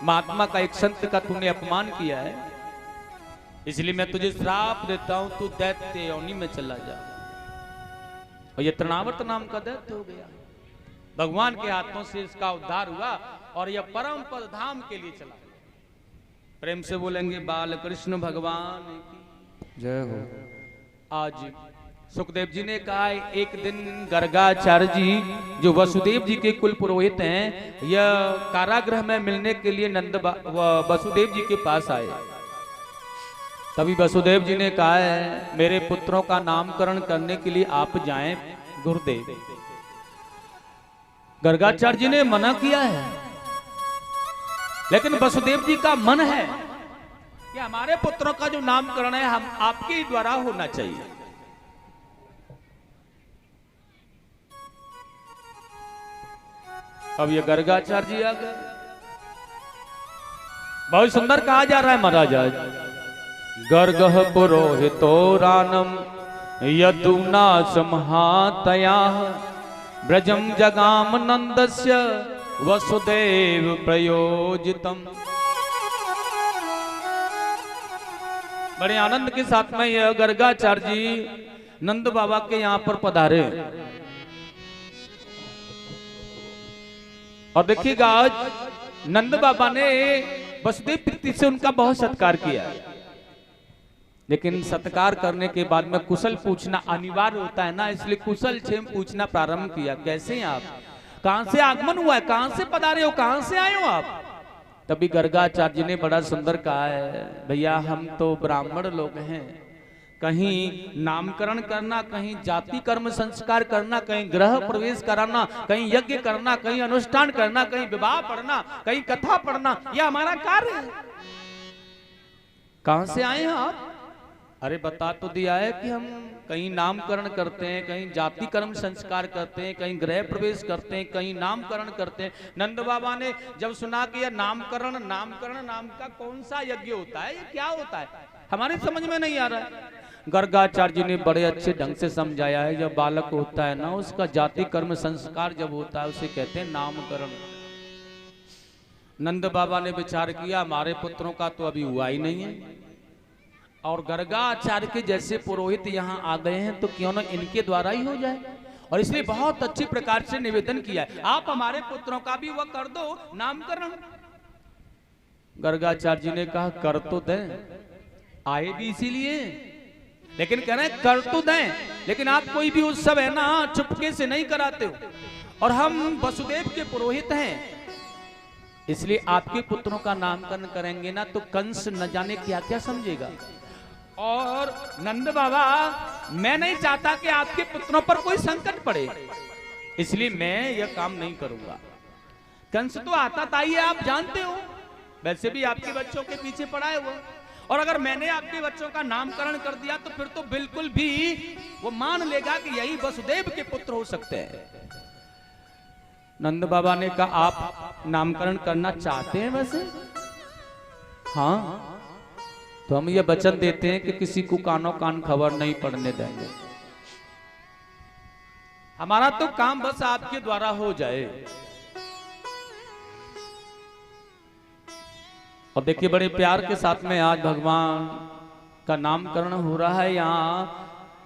महात्मा का, एक संत का तूने अपमान किया है, इसलिए मैं तुझे श्राप देता हूं, तू दैत्य योनि में चला जा। और ये तृणावर्त नाम का दैत्य हो गया। भगवान के हाथों से इसका उद्धार हुआ और यह परम पद धाम के लिए चला। प्रेम से बोलेंगे बाल कृष्ण भगवान की जय हो। आज सुखदेव जी ने कहा, एक दिन गर्गाचार्य जी जो वसुदेव जी के कुल पुरोहित हैं, यह कारागृह में मिलने के लिए वसुदेव जी के पास आए। तभी वसुदेव जी ने कहा है, मेरे पुत्रों का नामकरण करने के लिए आप जाएं गुरुदेव। गर्गाचार्य जी ने मना किया है, लेकिन वसुदेव जी का मन है कि हमारे पुत्रों का जो नामकरण है हम आपके ही द्वारा होना चाहिए। अब ये गर्गाचार्य जी आ गए। बहुत सुंदर कहा जा रहा है महाराज आज, गर्गः पुरोहितो रानम यदुना समहातया ब्रजम जगाम नंदस्य वसुदेव प्रयोजितम। बड़े आनंद के साथ में यह गर्गाचार्य जी नंद बाबा के यहाँ पर पधारे। और देखिएगा, आज नंद बाबा ने वसुदेव प्रीति से उनका बहुत सत्कार किया, लेकिन सत्कार करने के बाद में कुशल पूछना अनिवार्य होता है ना, इसलिए कुशल क्षेम पूछना प्रारंभ किया। कैसे हैं आप, कहां से आगमन हुआ है, कहां से पधारे हो, कहां से आए हो आप। तभी गर्गाचार्य जी ने बड़ा सुंदर कहा है, भैया हम तो ब्राह्मण लोग हैं, कहीं नामकरण करना, कहीं जाति कर्म संस्कार करना, कहीं गृह प्रवेश कराना, कहीं यज्ञ करना, कहीं अनुष्ठान करना, कहीं विवाह पढ़ना, कहीं कथा पढ़ना, यह हमारा कार्य है। कहां से आए हैं आप? अरे बता तो दिया है कि हम कहीं नामकरण करते हैं, कहीं जाति कर्म संस्कार करते हैं, कहीं गृह प्रवेश करते हैं, कहीं नामकरण करते हैं। नंद बाबा ने जब सुना कि यह नामकरण नाम का कौन सा यज्ञ होता है, ये क्या होता है, हमारे समझ में नहीं आ रहा है। गर्गाचार्य जी ने बड़े अच्छे ढंग से समझाया है, जब बालक होता है ना, उसका जाति कर्म संस्कार जब होता है उसे कहते हैं नामकरण। नंद बाबा ने विचार किया, हमारे पुत्रों का तो अभी हुआ ही नहीं है, और गर्गाचार्य के जैसे पुरोहित यहाँ आ गए हैं, तो क्यों ना इनके द्वारा ही हो जाए। और इसलिए बहुत अच्छी प्रकार से निवेदन किया है, आप हमारे पुत्रों का भी वह कर दो नामकरण। गर्गाचार्य जी ने कहा, कर तो दें, आए भी इसीलिए, लेकिन कह रहे हैं कर तो दें, लेकिन आप कोई भी उत्सव है ना चुपके से नहीं कराते हो, और हम वसुदेव के पुरोहित हैं, इसलिए आपके पुत्रों का नामकरण करेंगे ना तो कंस न जाने क्या क्या समझेगा। और नंद बाबा, मैं नहीं चाहता कि आपके पुत्रों पर कोई संकट पड़े, इसलिए मैं यह काम नहीं करूंगा। कंस तो आता था ही है, आप जानते हो, वैसे भी आपके बच्चों के पीछे पड़ा है वो, और अगर मैंने आपके बच्चों का नामकरण कर दिया तो फिर तो बिल्कुल भी वो मान लेगा कि यही वसुदेव के पुत्र हो सकते हैं। नंद बाबा ने कहा, आप नामकरण करना चाहते हैं वैसे? हाँ, तो हम ये वचन देते हैं कि किसी को कानो कान खबर नहीं पड़ने देंगे, हमारा तो काम बस आपके द्वारा हो जाए। और देखिए बड़े प्यार के साथ में आज भगवान का नामकरण हो रहा है। यहाँ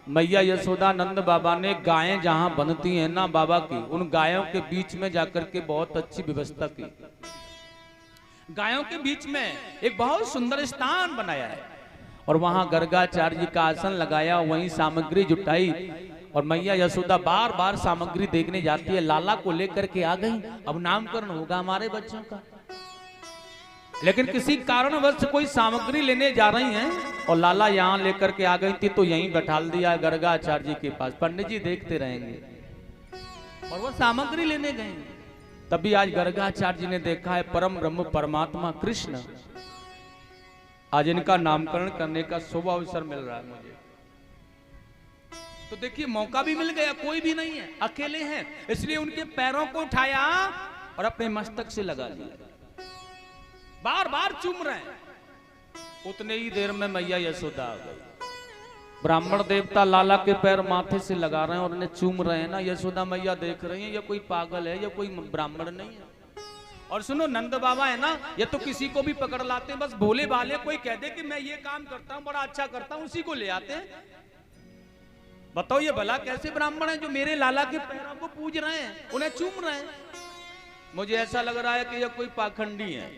मैया यशोदा नंद बाबा ने गायें जहां बनती हैं ना बाबा की, उन गायों के बीच में जाकर के बहुत अच्छी व्यवस्था की। गायों के बीच में एक बहुत सुंदर स्थान बनाया है और वहां गर्गाचार्य जी का आसन लगाया, वहीं सामग्री जुटाई और मैया यशोदा बार बार सामग्री देखने जाती है। लाला को लेकर के आ गई, अब नामकरण होगा हमारे बच्चों का। लेकिन किसी कारणवश कोई सामग्री लेने जा रही हैं और लाला यहाँ लेकर के आ गई थी तो यहीं बैठाल दिया गर्गाचार्य जी के पास। पंडित जी देखते रहेंगे और वो सामग्री लेने गए। तभी आज गर्गाचार्य जी ने देखा है परम ब्रह्म परमात्मा कृष्ण, आज इनका नामकरण करने का शुभ अवसर मिल रहा है मुझे। तो देखिए मौका भी मिल गया, कोई भी नहीं है, अकेले हैं, इसलिए उनके पैरों को उठाया और अपने मस्तक से लगा लिया, बार बार चूम रहे हैं। उतने ही देर में मैया यशोदा आ गई। ब्राह्मण देवता लाला के पैर माथे से लगा रहे हैं और उन्हें चूम रहे हैं ना। यशोदा मैया देख रही हैं ये कोई पागल है, ये कोई ब्राह्मण नहीं है। और सुनो नंद बाबा है ना, ये तो किसी को भी पकड़ लाते हैं, बस भोले भाले कोई कह दे कि मैं ये काम करता हूं, बड़ा अच्छा करता हूं, उसी को ले आते हैं। बताओ ये भला कैसे ब्राह्मण है जो मेरे लाला के पैरों को पूज रहे हैं, उन्हें चूम रहे हैं। मुझे ऐसा लग रहा है कि यह कोई पाखंडी है।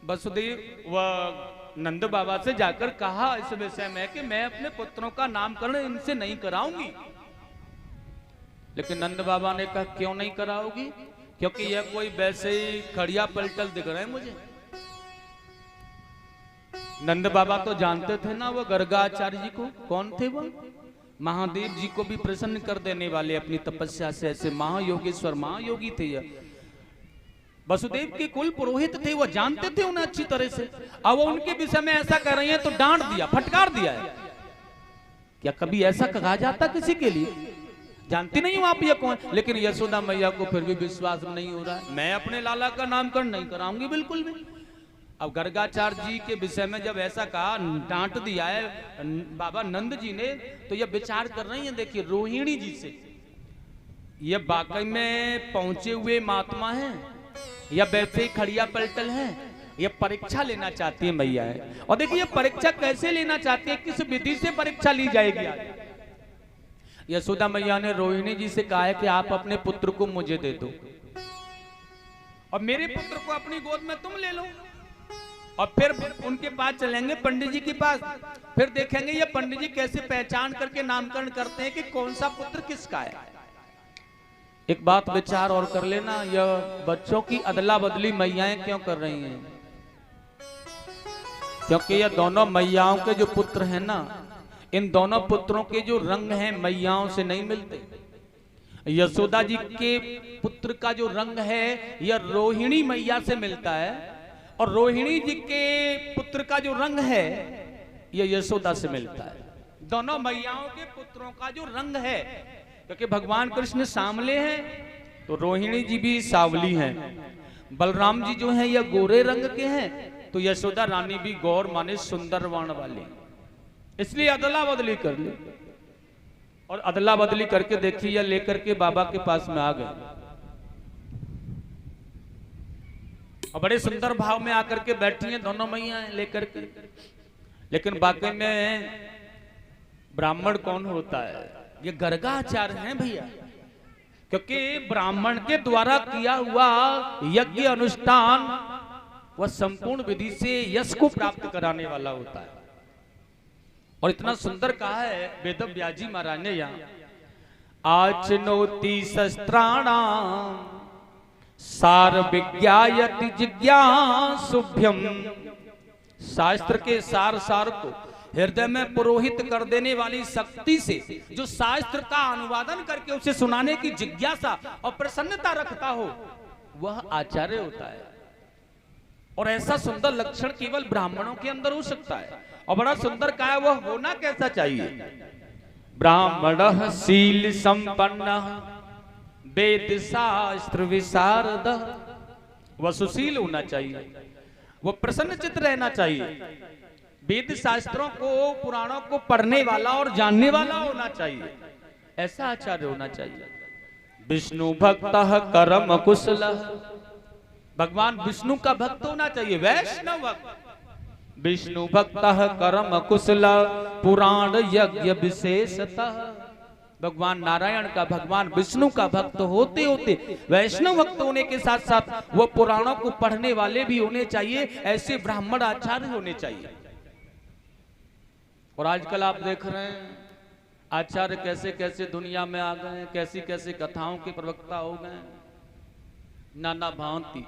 वसुदेव व नंद बाबा से जाकर कहा इस विषय में कि मैं अपने पुत्रों का नामकरण इनसे नहीं कराऊंगी। लेकिन नंद बाबा ने कहा क्यों नहीं कराओगी? क्योंकि यह कोई वैसे ही खड़िया पलटल दिख रहे हैं मुझे। नंद बाबा तो जानते थे ना वो गर्गाचार्य जी को, कौन थे वो? महादेव जी को भी प्रसन्न कर देने वाले अपनी तपस्या से, ऐसे महायोगेश्वर महायोगी थे यह। वसुदेव के कुल पुरोहित थे, वो जानते थे उन्हें अच्छी तरह से। अब वो उनके विषय में ऐसा कर रही हैं तो डांट दिया, फटकार दिया है। क्या कभी ऐसा कहा जाता किसी के लिए? जानती नहीं हूं आप ये कौन, लेकिन यशोदा मैया को फिर भी विश्वास नहीं हो रहा है। मैं अपने लाला का नामकरण नहीं कराऊंगी बिल्कुल भी। अब गर्गाचार्य जी के विषय में जब ऐसा कहा, डांट दिया है बाबा नंद जी ने, तो ये विचार कर रही है। देखिए रोहिणी जी से, ये वाकई में पहुंचे हुए महात्मा हैं या वैसे ही खड़िया पलटल है? ये परीक्षा लेना चाहती है मैया है। और देखिए ये परीक्षा कैसे लेना चाहती है, किस विधि से परीक्षा ली जाएगी? यशोदा मैया ने रोहिणी जी से कहा है कि आप अपने पुत्र को मुझे दे दो और मेरे पुत्र को अपनी गोद में तुम ले लो, और फिर उनके पास चलेंगे पंडित जी के पास, फिर देखेंगे ये पंडित जी कैसे पहचान करके नामकरण करते हैं कि कौन सा पुत्र किसका है। एक बात विचार और कर लेना, यह बच्चों की अदला बदली मैयाएं क्यों कर रही हैं? क्योंकि ये दोनों मैयाओं के जो पुत्र हैं ना, इन दोनों पुत्रों के जो रंग हैं मैयाओं से नहीं मिलते। यशोदा जी के पुत्र का जो रंग है यह रोहिणी मैया से मिलता है, और रोहिणी जी के पुत्र का जो रंग है यह यशोदा से मिलता है। दोनों मैयाओं के पुत्रों का जो रंग है, क्योंकि भगवान कृष्ण सांवले हैं तो रोहिणी जी भी सांवली हैं, बलराम जी जो हैं यह गोरे रंग के हैं, तो यशोदा रानी भी गौर माने सुंदर वर्ण वाली, इसलिए अदला बदली कर ली। और अदला बदली करके देखिए यह लेकर के बाबा के पास में आ गए और बड़े सुंदर भाव में आकर के बैठी हैं दोनों मैया लेकर के। लेकिन वाकई में ब्राह्मण कौन होता है? ये गर्गाचार्य हैं भैया, क्योंकि ब्राह्मण के द्वारा किया हुआ यज्ञ अनुष्ठान वह संपूर्ण विधि से यश को प्राप्त कराने वाला होता है। और इतना सुंदर कहा है वेद व्यास जी महाराज ने, यहाँ आचनोति शस्त्राणाम सार विज्ञायति जिज्ञासुभ्यम। शास्त्र के सार को हृदय में पुरोहित कर देने वाली शक्ति से जो शास्त्र का अनुवादन करके उसे सुनाने की जिज्ञासा और प्रसन्नता रखता हो वह आचार्य होता है। और ऐसा सुंदर लक्षण केवल ब्राह्मणों के अंदर हो सकता है। और बड़ा सुंदर कहा है वह होना कैसा चाहिए? ब्राह्मण शील संपन्न वेद शास्त्र विशारद। वह सुशील होना चाहिए, वह प्रसन्न चित्त रहना चाहिए, वेद शास्त्रों को पुराणों को पढ़ने वाला और जानने वाला होना चाहिए, ऐसा आचार्य होना चाहिए। विष्णु भक्त कर्म कुशल। भगवान विष्णु का भक्त होना चाहिए, वैष्णव भक्त। विष्णु भक्त कर्म कुशल पुराण यज्ञ विशेषतः। भगवान नारायण का, भगवान विष्णु का भक्त होते होते वैष्णव भक्त होने के साथ साथ वो पुराणों को पढ़ने वाले भी होने चाहिए, ऐसे ब्राह्मण आचार्य होने चाहिए। और आजकल आप देख रहे हैं आचार्य कैसे कैसे दुनिया में आ गए, कैसी कैसी कथाओं के प्रवक्ता हो गए, नाना भांति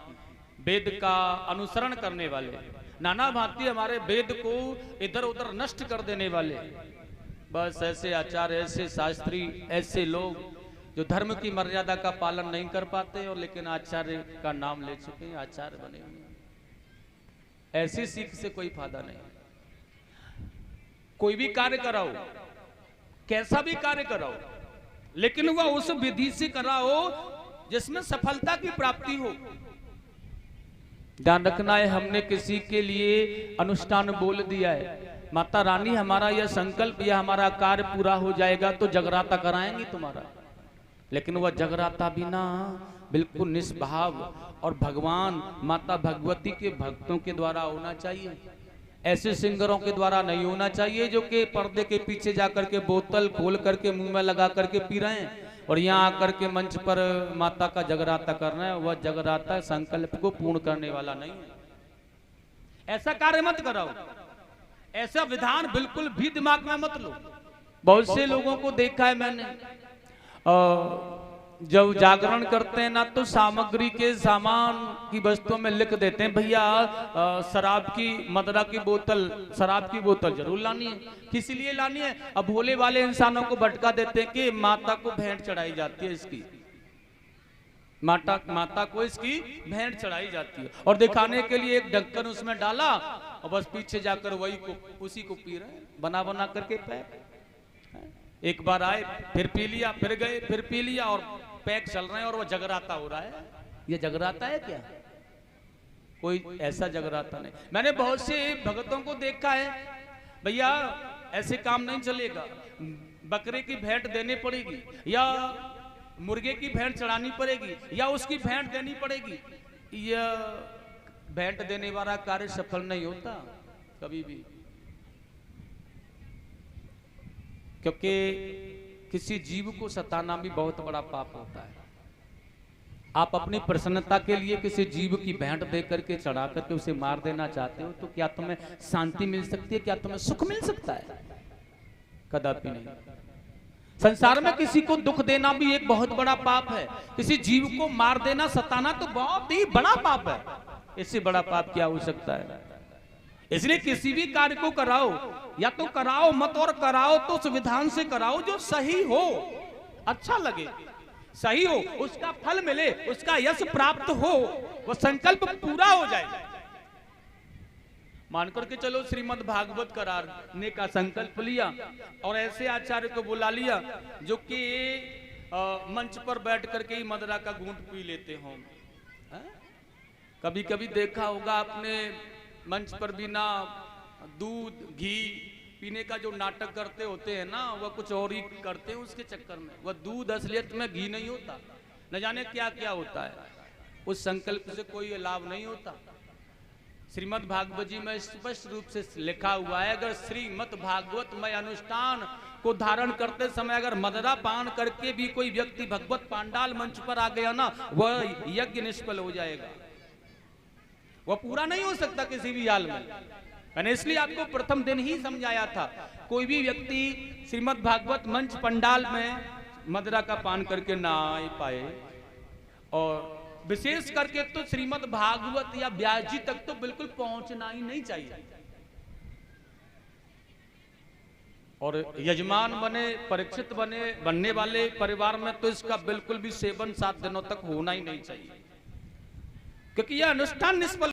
वेद का अनुसरण करने वाले, नाना भांति हमारे वेद को इधर उधर नष्ट कर देने वाले। बस ऐसे आचार्य, ऐसे शास्त्री, ऐसे लोग जो धर्म की मर्यादा का पालन नहीं कर पाते और लेकिन आचार्य का नाम ले चुके हैं, आचार्य बने हुए। ऐसी सीख से कोई फायदा नहीं। कोई भी कार्य कराओ, कैसा भी कार्य कराओ, लेकिन वह उस विधि से कराओ जिसमें सफलता की प्राप्ति हो। ध्यान रखना है, हमने किसी के लिए अनुष्ठान बोल दिया है, माता रानी हमारा यह संकल्प या हमारा कार्य पूरा हो जाएगा तो जगराता कराएंगी तुम्हारा, लेकिन वह जगराता भी ना बिल्कुल निष्भाव और भगवान माता भगवती के भक्तों के द्वारा होना चाहिए। ऐसे सिंगरों के द्वारा नहीं होना चाहिए जो कि पर्दे के पीछे जाकर के बोतल खोल करके मुंह में लगा करके पी रहे हैं और यहाँ आकर के मंच पर माता का जगराता कर रहे हैं। वह जगराता संकल्प को पूर्ण करने वाला नहीं है। ऐसा कार्य मत कराओ, ऐसा विधान बिल्कुल भी दिमाग में मत लो। बहुत से लोगों को देखा है मैंने, जब जागरण करते हैं ना तो सामग्री के सामान की वस्तुओं में लिख देते हैं भैया शराब की, मदरा की बोतल, शराब की बोतल जरूर लानी है। किस लिए लानी है? अब भोले वाले इंसानों को भटका देते हैं कि माता को भेंट चढ़ाई जाती है, इसकी माता को इसकी भेंट चढ़ाई जाती है, और दिखाने के लिए एक ढक्कन उसमें डाला और बस पीछे जाकर वही को उसी को पी रहे हैं, बना बना करके पैक। एक बार आए फिर पी लिया, फिर गए फिर पी लिया और पैक चल रहे हैं और वो जगराता हो रहा है। ये जगराता है क्या? कोई ऐसा जगराता नहीं। मैंने बहुत से भक्तों को देखा है, भैया ऐसे काम नहीं चलेगा, बकरे की भेंट देनी पड़ेगी या मुर्गे की भेंट चढ़ानी पड़ेगी या उसकी भेंट देनी पड़ेगी। यह भेंट देने वाला कार्य सफल नहीं होता कभी भी, क्योंकि किसी जीव को सताना भी बहुत बड़ा पाप होता है। आप अपनी प्रसन्नता के लिए किसी जीव की भेंट दे करके चढ़ा करके उसे मार देना चाहते हो तो क्या तुम्हें शांति मिल सकती है? क्या तुम्हें सुख मिल सकता है? कदापि नहीं। संसार में किसी को दुख देना भी एक बहुत बड़ा पाप है। किसी जीव को मार देना, सताना तो बहुत ही बड़ा पाप है। इससे बड़ा पाप क्या हो सकता है? इसलिए किसी भी कार्य को कराओ, या तो कराओ मत, और कराओ तो उस विधान से कराओ जो सही हो, अच्छा लगे, सही हो, उसका फल मिले, उसका यश प्राप्त हो, वो संकल्प पूरा हो जाए। मान करके चलो श्रीमद् भागवत कराने का संकल्प लिया और ऐसे आचार्य को बुला लिया जो कि मंच पर बैठ करके ही मदरा का घूंट पी लेते हों। कभी कभी देखा होगा आपने, मंच पर भी ना दूध घी पीने का जो नाटक करते होते हैं ना, वह कुछ और ही करते हैं उसके चक्कर में। वह दूध असलियत में घी नहीं होता, न जाने क्या क्या होता है। उस संकल्प से कोई लाभ नहीं होता। श्रीमद् भागवत जी में स्पष्ट रूप से लिखा हुआ है, अगर श्रीमद् भागवत में अनुष्ठान को धारण करते समय अगर मदरा पान करके भी कोई व्यक्ति भगवत पांडाल मंच पर आ गया ना, वह यज्ञ निष्फल हो जाएगा, वह पूरा नहीं हो सकता किसी भी हाल में। मैंने इसलिए आपको प्रथम दिन ही समझाया था, कोई भी व्यक्ति श्रीमद् भागवत मंच पंडाल में मदरा का पान करके ना आ पाए, और विशेष करके तो श्रीमद् भागवत या व्यास जी तक तो बिल्कुल पहुंचना ही नहीं चाहिए। और यजमान बने, परीक्षित बनने वाले परिवार में तो इसका बिल्कुल भी सेवन 7 दिनों तक होना ही नहीं चाहिए, क्योंकि यह अनुष्ठान निष्फल